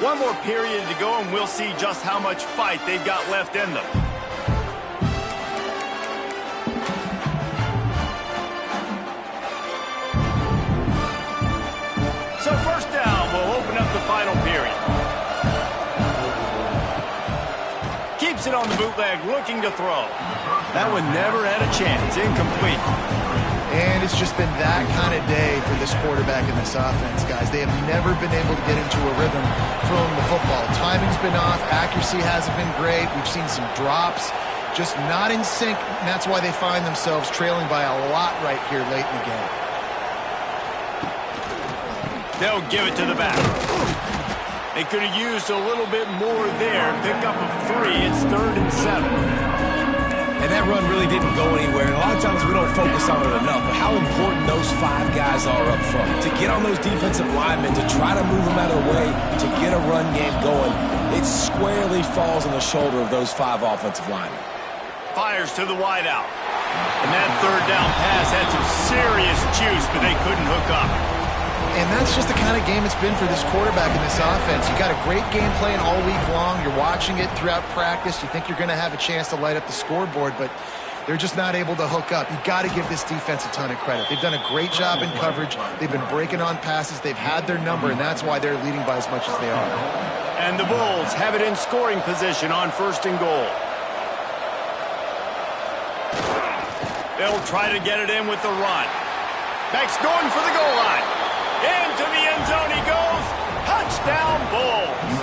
One more period to go, and we'll see just how much fight they've got left in them. So 1st down will open up the final period. Keeps it on the bootleg, looking to throw. That one never had a chance. Incomplete. And it's just been that kind of day for this quarterback in this offense, guys. They have never been able to get into a rhythm throwing the football. Timing's been off. Accuracy hasn't been great. We've seen some drops. Just not in sync, and that's why they find themselves trailing by a lot right here late in the game. They'll give it to the back. They could have used a little bit more there. Pick up a 3. It's 3rd and 7. And that run really didn't go anywhere. And a lot of times we don't focus on it enough, but how important those 5 guys are up front. To get on those defensive linemen, to try to move them out of the way, to get a run game going, it squarely falls on the shoulder of those 5 offensive linemen. Fires to the wideout. And that 3rd down pass had some serious juice, but they couldn't hook up. And that's just the kind of game it's been for this quarterback in this offense. You got a great game plan all week long. You're watching it throughout practice. You think you're going to have a chance to light up the scoreboard, but they're just not able to hook up. You got to give this defense a ton of credit. They've done a great job in coverage. They've been breaking on passes. They've had their number, and that's why they're leading by as much as they are. And the Bulls have it in scoring position on 1st and goal. They'll try to get it in with the run. Beck's going for the goal line. Into the end zone he goes. Touchdown, Bulls.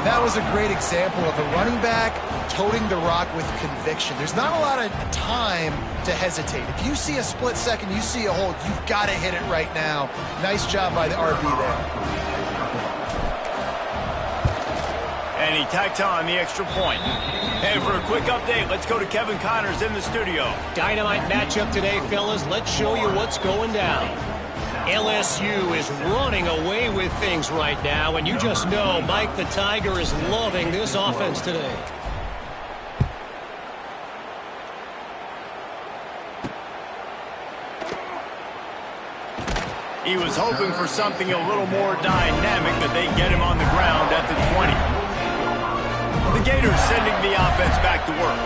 That was a great example of a running back toting the rock with conviction. There's not a lot of time to hesitate. If you see a split second, you see a hole, you've got to hit it right now. Nice job by the RB there. And he tacked on the extra point. And for a quick update, let's go to Kevin Connors in the studio. Dynamite matchup today, fellas. Let's show you what's going down. LSU is running away with things right now, and you just know Mike the Tiger is loving this offense today. He was hoping for something a little more dynamic, but they get him on the ground at the 20. The Gators sending the offense back to work.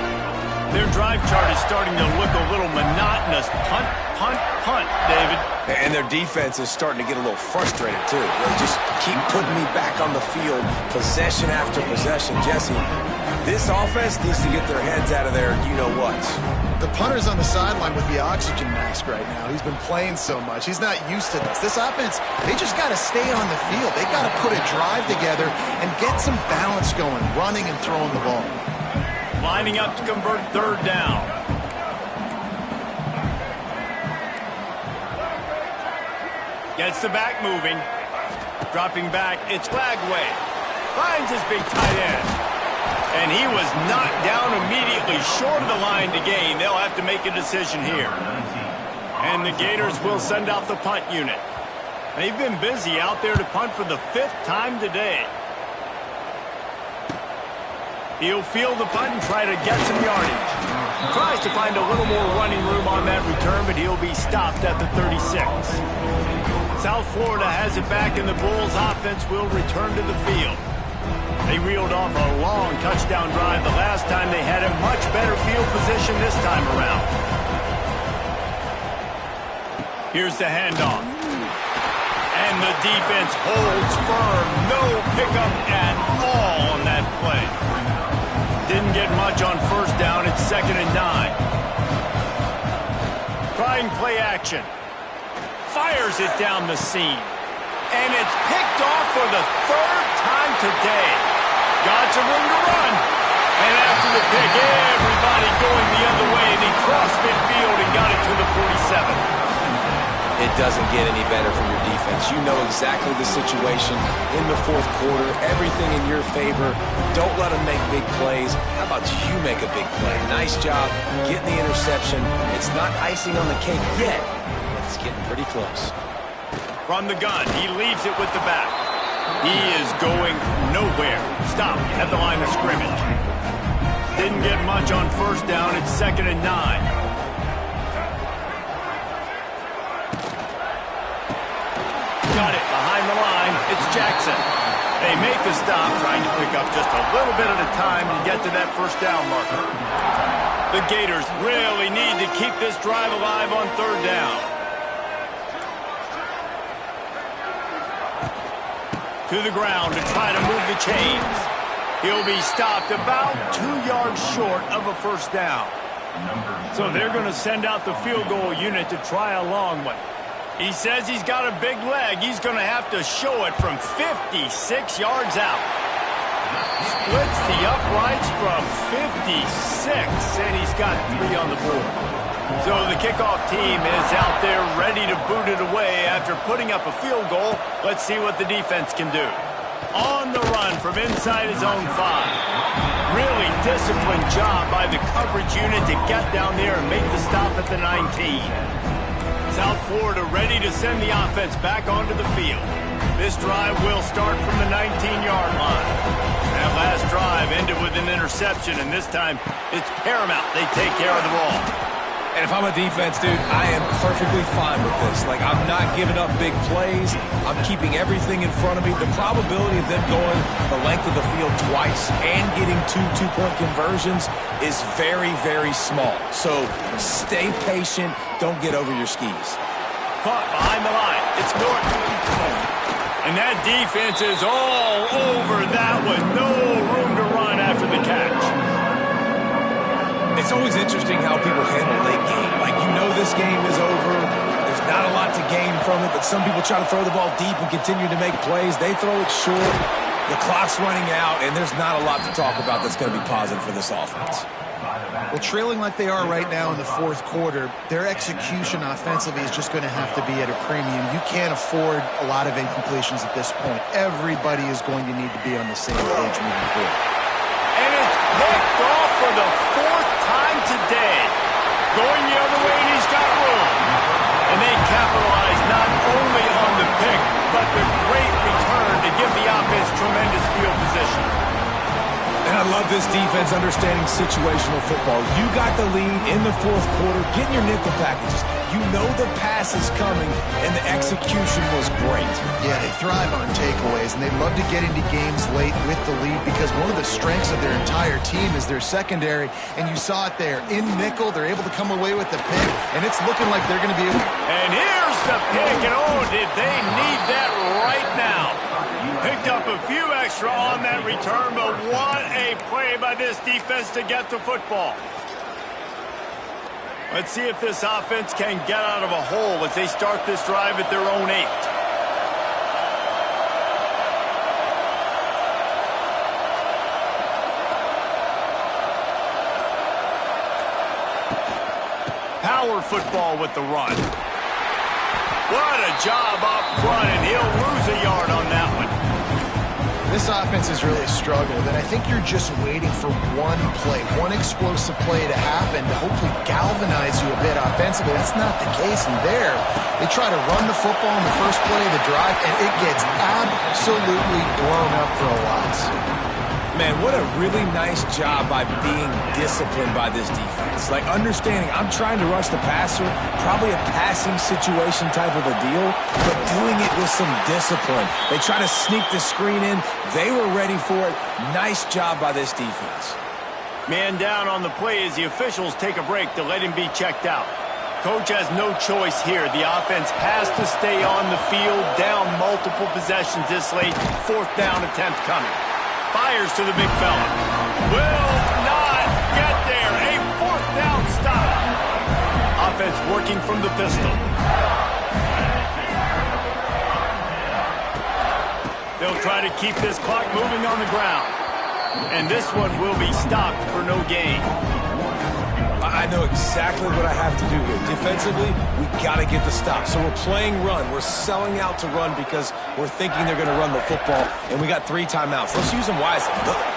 Their drive chart is starting to look a little monotonous. Punt, punt, punt, David. And their defense is starting to get a little frustrated, too. They just keep putting me back on the field, possession after possession. Jesse, this offense needs to get their heads out of their you-know-whats. The punter's on the sideline with the oxygen mask right now. He's been playing so much. He's not used to this. This offense, they just got to stay on the field. They got to put a drive together and get some balance going, running and throwing the ball. Lining up to convert 3rd down. Gets the back moving. Dropping back, it's Flagway. Finds his big tight end. And he was knocked down immediately short of the line to gain. They'll have to make a decision here. And the Gators will send out the punt unit. They've been busy out there to punt for the 5th time today. He'll field the punt and try to get some yardage. Tries to find a little more running room on that return, but he'll be stopped at the 36. South Florida has it back, and the Bulls offense will return to the field. They reeled off a long touchdown drive the last time they had a much better field position this time around. Here's the handoff. And the defense holds firm. No pickup at all on that play. Didn't get much on 1st down. It's 2nd and 9. Trying play action. Fires it down the seam. And it's picked off for the 3rd time today. Got some room to run. And after the pick, everybody going the other way. And he crossed midfield and got it to the 47. It doesn't get any better from your defense. You know exactly the situation in the 4th quarter. Everything in your favor. Don't let them make big plays. How about you make a big play? Nice job getting the interception. It's not icing on the cake yet, but it's getting pretty close. From the gun, he leaves it with the back. He is going nowhere. Stop at the line of scrimmage. Didn't get much on 1st down. It's 2nd and 9. Got it behind the line. It's Jackson. They make the stop, trying to pick up just a little bit at a time to get to that 1st down marker. The Gators really need to keep this drive alive on 3rd down. To the ground to try to move the chains. He'll be stopped about 2 yards short of a first down. So they're going to send out the field goal unit to try a long one. He says he's got a big leg. He's going to have to show it from 56 yards out. Splits the uprights from 56, and he's got 3 on the board. So the kickoff team is out there ready to boot it away after putting up a field goal. Let's see what the defense can do. On the run from inside his own 5. Really disciplined job by the coverage unit to get down there and make the stop at the 19. South Florida ready to send the offense back onto the field. This drive will start from the 19-yard line. That last drive ended with an interception, and this time it's paramount they take care of the ball. And if I'm a defense, dude, I am perfectly fine with this. Like, I'm not giving up big plays. I'm keeping everything in front of me. The probability of them going the length of the field twice and getting 2 two-point conversions is very, very small. So stay patient. Don't get over your skis. Caught behind the line. It's Norton. And that defense is all over that with no room to run after the catch. It's always interesting how people handle late game. Like, you know this game is over. There's not a lot to gain from it, but some people try to throw the ball deep and continue to make plays. They throw it short. The clock's running out, and there's not a lot to talk about that's going to be positive for this offense. Well, trailing like they are right now in the fourth quarter, their execution offensively is just going to have to be at a premium. You can't afford a lot of incompletions at this point. Everybody is going to need to be on the same page moving forward. And it's picked off for the 4th time today. Going the other way, and he's got room. And they capitalize not only on the pick, but the great return to give the offense tremendous field position. And I love this defense understanding situational football. You got the lead in the fourth quarter, getting your nickel packages. You know the pass is coming, and the execution was great. Yeah, they thrive on takeaways, and they love to get into games late with the lead because one of the strengths of their entire team is their secondary, and you saw it there. In nickel, they're able to come away with the pick, and it's looking like they're going to be able. And here's the pick, and oh, did they need that right now. Picked up a few extra on that return, but what a play by this defense to get the football. Let's see if this offense can get out of a hole as they start this drive at their own 8. Power football with the run. What a job up front, and he'll lose a yard on that one. This offense has really struggled, and I think you're just waiting for one play, one explosive play to happen to hopefully galvanize you a bit offensively. That's not the case in there. They try to run the football in the first play of the drive, and it gets absolutely blown up for a loss. Man, what a really nice job by being disciplined by this defense. Like, understanding I'm trying to rush the passer, probably a passing situation type of a deal, but doing it with some discipline. They try to sneak the screen in. They were ready for it. Nice job by this defense. Man down on the play as the officials take a break to let him be checked out. Coach has no choice here. The offense has to stay on the field, down multiple possessions this late. 4th down attempt coming. Fires to the big fella. Will not get there. A 4th down stop. Offense working from the pistol. They'll try to keep this clock moving on the ground. And this one will be stopped for no gain. I know exactly what I have to do here. Defensively, we got to get the stop. So we're playing run. We're selling out to run because we're thinking they're going to run the football, and we got 3 timeouts. Let's use them wisely.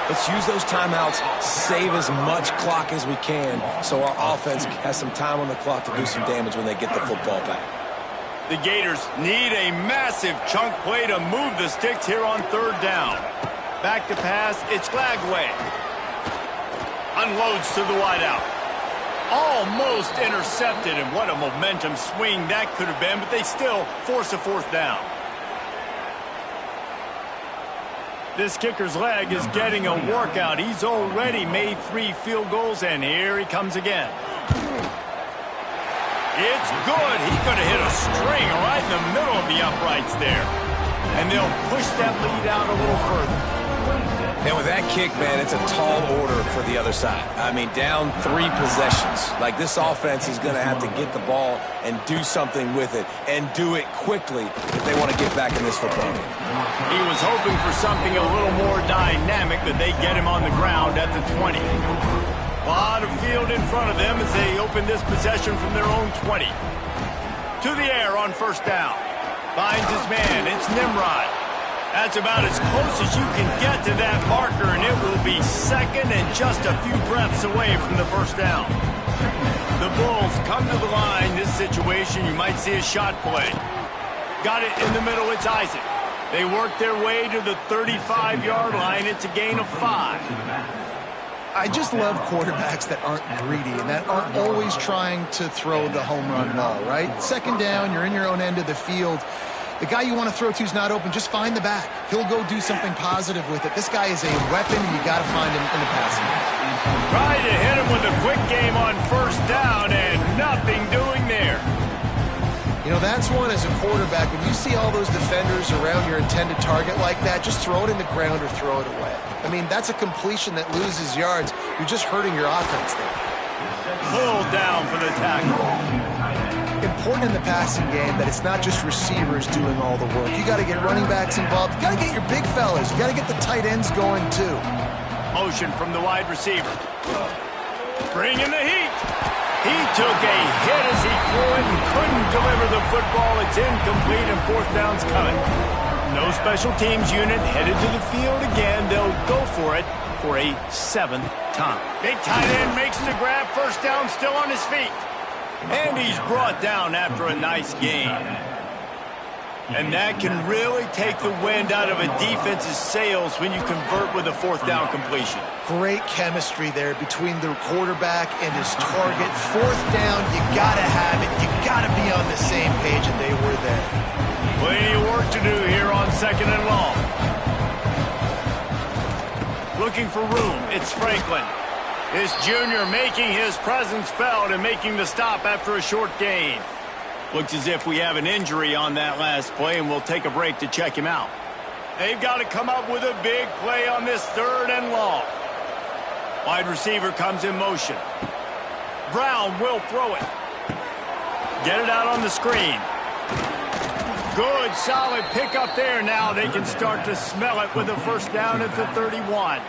Let's use those timeouts, save as much clock as we can so our offense has some time on the clock to do some damage when they get the football back. The Gators need a massive chunk play to move the sticks here on 3rd down. Back to pass, it's Glagway. Unloads to the wideout. Almost intercepted, and what a momentum swing that could have been, but they still force a 4th down. This kicker's leg is getting a workout. He's already made 3 field goals, and here he comes again. It's good. He could have hit a string right in the middle of the uprights there. And they'll push that lead out a little further. And with that kick, man, it's a tall order for the other side. I mean, down 3 possessions. Like, this offense is going to have to get the ball and do something with it, and do it quickly if they want to get back in this football game. He was hoping for something a little more dynamic, but they get him on the ground at the 20. A lot of field in front of them as they open this possession from their own 20. To the air on first down. Finds his man. It's Nimrod. That's about as close as you can get to that marker, and it will be second and just a few breaths away from the first down. The Bulls come to the line. This situation, you might see a shot play. Got it in the middle. It's Isaac. They work their way to the 35-yard line. It's a gain of 5. I just love quarterbacks that aren't greedy and that aren't always trying to throw the home run ball, right? Second down, you're in your own end of the field. The guy you want to throw to is not open. Just find the back. He'll go do something positive with it. This guy is a weapon, and you got to find him in the passing game. Tried to hit him with a quick game on first down, and nothing doing there. You know, that's one as a quarterback. When you see all those defenders around your intended target like that, just throw it in the ground or throw it away. I mean, that's a completion that loses yards. You're just hurting your offense there. Pulled down for the tackle. Important in the passing game that it's not just receivers doing all the work. You got to get running backs involved. You got to get your big fellas. You got to get the tight ends going too. Motion from the wide receiver. Bring in the heat. He took a hit as he threw it and couldn't deliver the football. It's incomplete and fourth down's coming. No special teams unit headed to the field again. They'll go for it for a 7th time. Big tight end makes the grab. First down, still on his feet. And he's brought down after a nice gain. And that can really take the wind out of a defense's sails when you convert with a fourth down completion. Great chemistry there between the quarterback and his target. Fourth down, you got to have it. You got to be on the same page, and they were there. Plenty of work to do here on second and long. Looking for room, it's Franklin. This junior making his presence felt and making the stop after a short gain. Looks as if we have an injury on that last play, and we'll take a break to check him out. They've got to come up with a big play on this third and long. Wide receiver comes in motion. Brown will throw it. Get it out on the screen. Good, solid pickup there. Now they can start to smell it with a first down at the 31.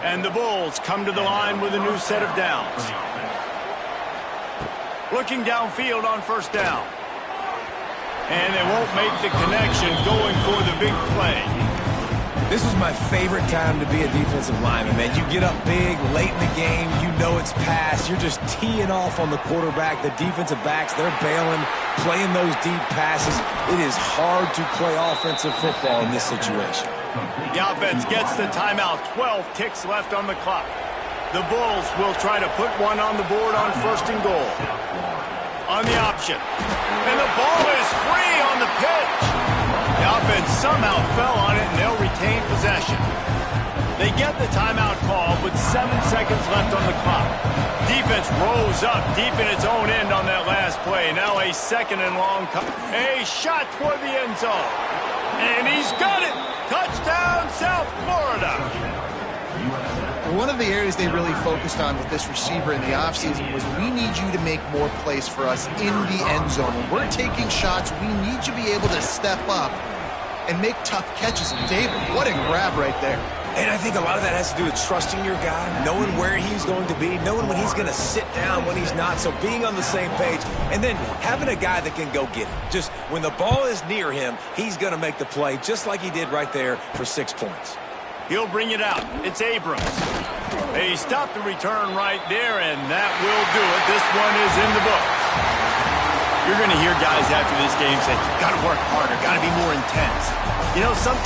And the Bulls come to the line with a new set of downs. Looking downfield on first down. And they won't make the connection going for the big play. This is my favorite time to be a defensive lineman, man. You get up big, late in the game, you know it's past. You're just teeing off on the quarterback. The defensive backs, they're bailing, playing those deep passes. It is hard to play offensive football in this situation. The offense gets the timeout. 12 ticks left on the clock. The Bulls will try to put one on the board on first and goal. On the option. And the ball is free on the pitch. The offense somehow fell on it, and they'll retain possession. They get the timeout call with 7 seconds left on the clock. Defense rose up deep in its own end on that last play. Now a second and long. A shot toward the end zone. And he's got it. Touchdown, South Florida. One of the areas they really focused on with this receiver in the offseason was we need you to make more plays for us in the end zone. When we're taking shots, we need you to be able to step up and make tough catches. And David, what a grab right there. And I think a lot of that has to do with trusting your guy, knowing where he's going to be, knowing when he's going to sit down, when he's not. So being on the same page, and then having a guy that can go get it. Just when the ball is near him, he's going to make the play, just like he did right there for 6 points. He'll bring it out. It's Abrams. They stopped the return right there, and that will do it. This one is in the books. You're going to hear guys after this game say, got to work harder, got to be more intense. You know, sometimes